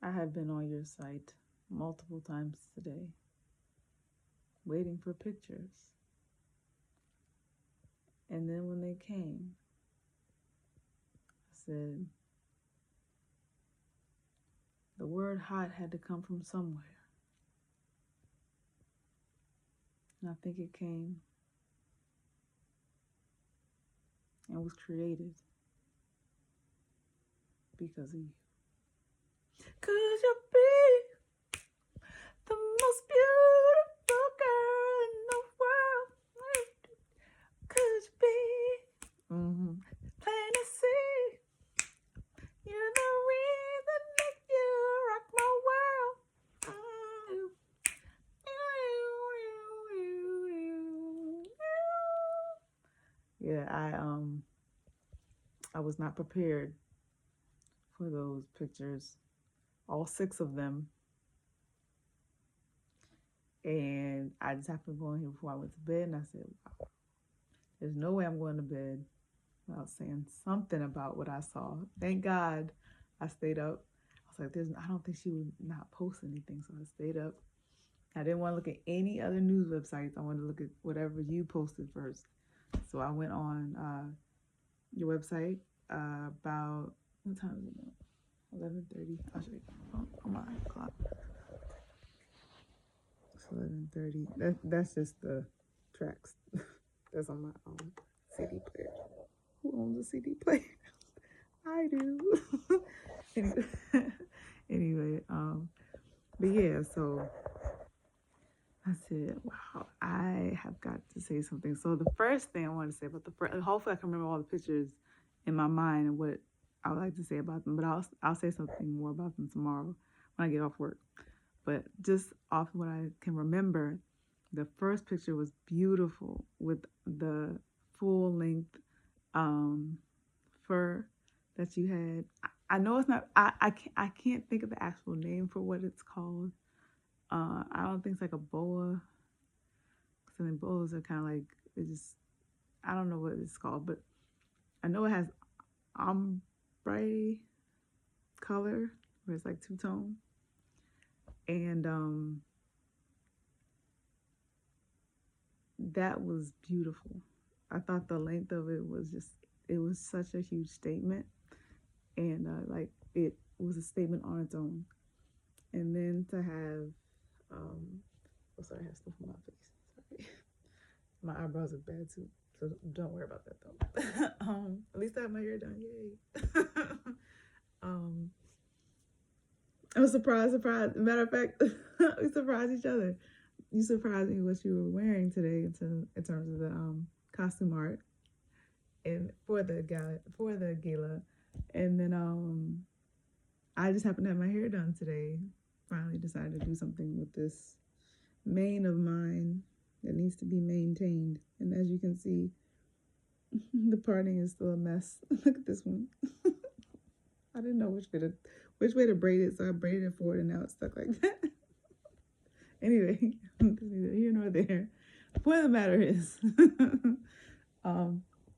I have been on your site multiple times today, waiting for pictures. And then when they came, I said, the word hot had to come from somewhere. And I think it came and was created because of you. Could you be the most beautiful girl in the world? Could you be? Plain to see, you're the reason that you rock my world. Yeah, I was not prepared for those pictures, all 6 of them. And I just happened to go in here before I went to bed, and I said, wow, there's no way I'm going to bed without saying something about what I saw. Thank God I stayed up. I was like, I don't think she would not post anything, so I stayed up. I didn't want to look at any other news websites. I wanted to look at whatever you posted first. So I went on your website about, what time is it now? 11:30. I'll show you on my clock. It's 11:30. That's just the tracks. That's on my CD player. Who owns a CD player? I do. anyway, anyway, but yeah, so I said, wow, I have got to say something. So the first thing I want to say about hopefully I can remember all the pictures in my mind and what I would like to say about them, but I'll say something more about them tomorrow when I get off work. But just off what I can remember, the first picture was beautiful with the full length fur that you had. I know it's not. I can't think of the actual name for what it's called. I don't think it's like a boa. Because then boas are kind of like it just. I don't know what it's called, but I know it has ombre color where it's like two tone, and that was beautiful. I thought the length of it was just. It was such a huge statement, and like it was a statement on its own. And then to have oh sorry, I have stuff on my face. Sorry. My eyebrows are bad too. So don't worry about that though. At least I have my hair done. Yay. um I was surprised. Matter of fact, we surprised each other. You surprised me what you were wearing today in terms of the costume art and for the gala. And then I just happened to have my hair done today. Finally decided to do something with this mane of mine that needs to be maintained. And as you can see, the parting is still a mess. Look at this one. I didn't know which way to braid it, so I braided it forward and now it's stuck like that. Anyway, neither here nor there. The point of the matter is,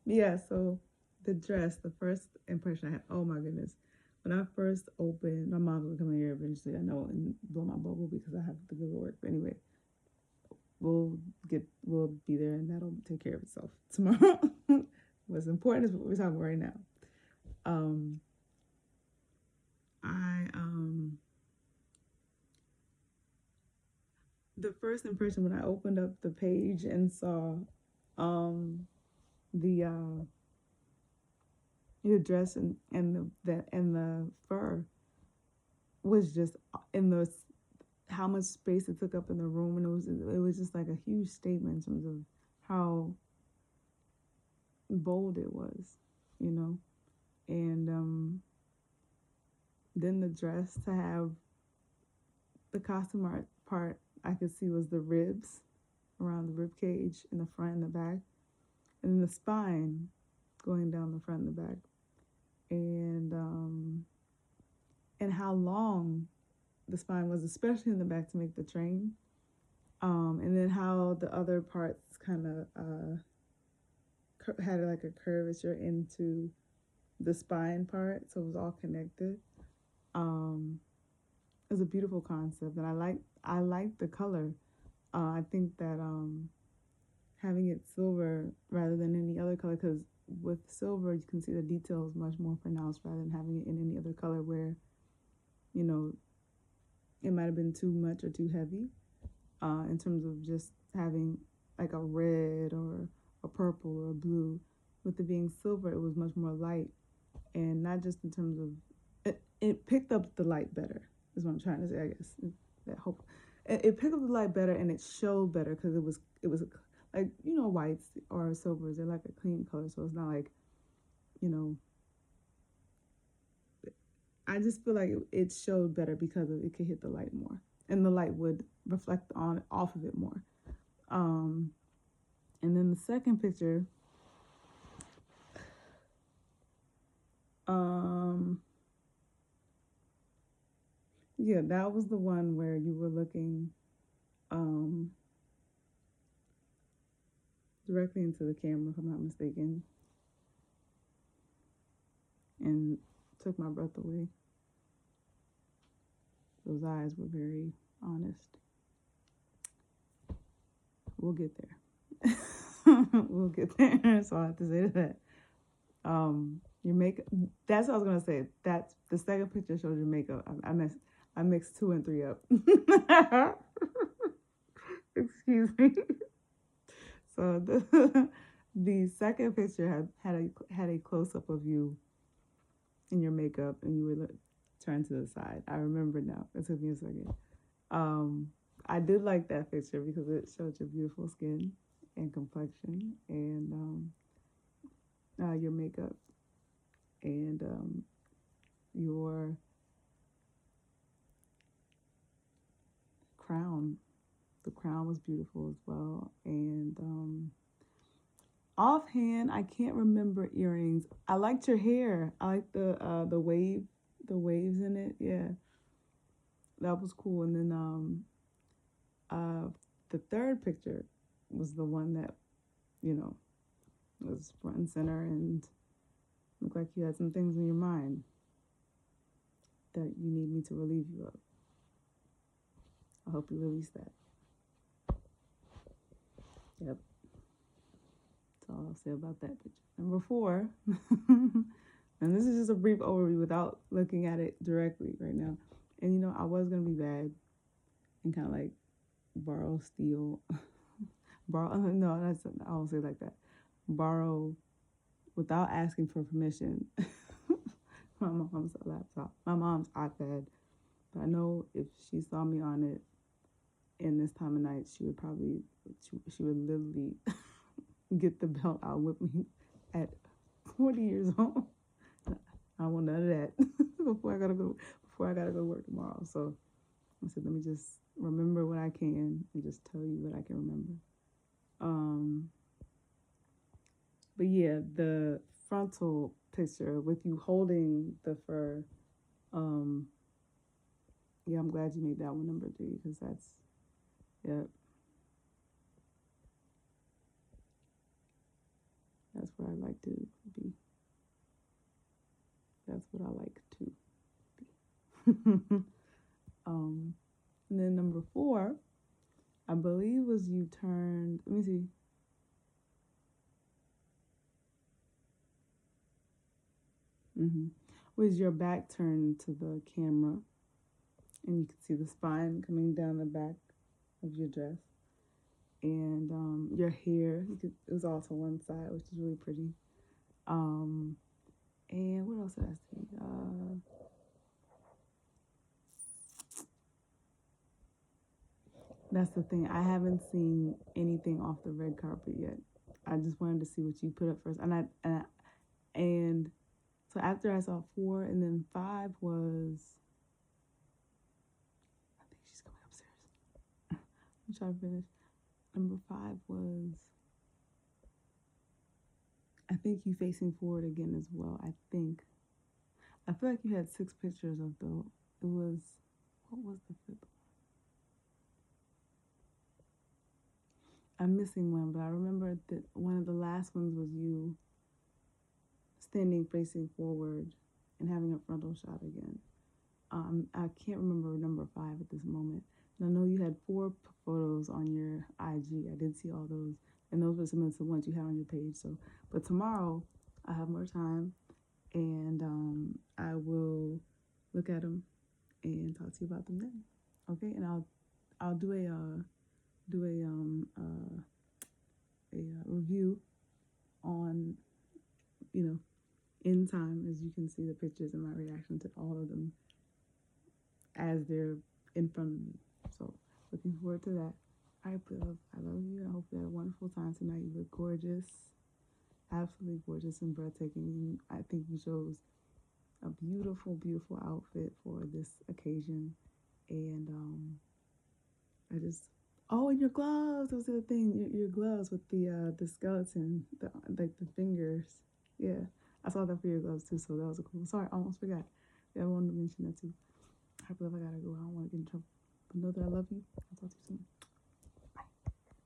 yeah, so the dress, the first impression I had, oh my goodness. When I first opened, my mom's gonna come in here eventually, I know, and blow my bubble because I have to go to work. But anyway, we'll be there and that'll take care of itself tomorrow. What's important is what we're talking about right now. I the first impression when I opened up the page and saw the your dress and the fur was just in the how much space it took up in the room, and it was just like a huge statement in terms of how bold it was, you know. And then the dress, to have the costume art part I could see was the ribs around the rib cage in the front and the back, and then the spine going down the front and the back, and how long the spine was, especially in the back to make the train, and then how the other parts kind of had like a curvature into the spine part, so it was all connected. Um, it's a beautiful concept, and I like the color. I think that having it silver rather than any other color, because with silver you can see the details much more pronounced rather than having it in any other color where, you know, it might have been too much or too heavy in terms of just having like a red or a purple or a blue. With it being silver, it was much more light, and not just in terms of it picked up the light better. Is what I'm trying to say. I guess that hope it picked up the light better and it showed better because it was like, you know, whites or silvers, they're like a clean color, so it's not like, you know, I just feel like it showed better because it could hit the light more, and the light would reflect on off of it more. Um, and then the second picture, um, yeah, that was the one where you were looking um, directly into the camera, if I'm not mistaken, and took my breath away. Those eyes were very honest. We'll get there. We'll get there. So I have to say that. Your makeup. That's what I was gonna say. That's the second picture shows your makeup. I mixed 2 and 3 up. Excuse me. So the second picture had a close up of you in your makeup, and you were turned to the side. I remember now. It took me a second. I did like that picture because it showed your beautiful skin and complexion, and your makeup, and your crown. The crown was beautiful as well. And offhand, I can't remember earrings. I liked your hair. I liked the waves in it. Yeah, that was cool. And then the third picture was the one that, you know, was front and center and looked like you had some things in your mind that you need me to relieve you of. I hope you release that. Yep. That's all I'll say about that picture. Number 4, and this is just a brief overview without looking at it directly right now. And, you know, I was going to be bad and kind of like steal, no, I won't say it like that. Borrow without asking for permission my mom's laptop, my mom's iPad. But I know if she saw me on it in this time of night, she would literally get the belt out with me at 40 years old. I want none of that before I gotta go to work tomorrow. So I said, let me just remember what I can and just tell you what I can remember. But yeah, the frontal picture with you holding the fur. Yeah, I'm glad you made that one number 3 because yep. That's where I like to be. That's what I like to be. And then number 4, I believe was you turned, let me see. Was your back turned to the camera, and you could see the spine coming down the back of your dress, and your hair. It was also one side, which is really pretty. And what else did I see? That's the thing. I haven't seen anything off the red carpet yet. I just wanted to see what you put up first, and so after I saw 4, and then 5 was, I think she's coming upstairs. I'm trying to finish. Number 5 was, I think you facing forward again as well. I feel like you had 6 pictures of what was the 5th? I'm missing one, but I remember that one of the last ones was you standing facing forward and having a frontal shot again. I can't remember number 5 at this moment. And I know you had 4 photos on your IG. I did see all those, and those were some of the ones you had on your page. So, but tomorrow I have more time, and I will look at them and talk to you about them then. Okay, and I'll do a review on, you know, in time, as you can see the pictures and my reaction to all of them as they're in front of me. So looking forward to that. All right, love, I love you. I hope you had a wonderful time tonight. You look gorgeous, absolutely gorgeous and breathtaking. I think you chose a beautiful, beautiful outfit for this occasion. And I just, oh, and your gloves. Those are the thing. Your gloves with the skeleton, like the fingers. Yeah, I saw that for your gloves too. So that was a cool. Sorry, I almost forgot. Yeah, I wanted to mention that too. I believe I gotta go. I don't want to get in trouble. But know that I love you. I'll talk to you soon.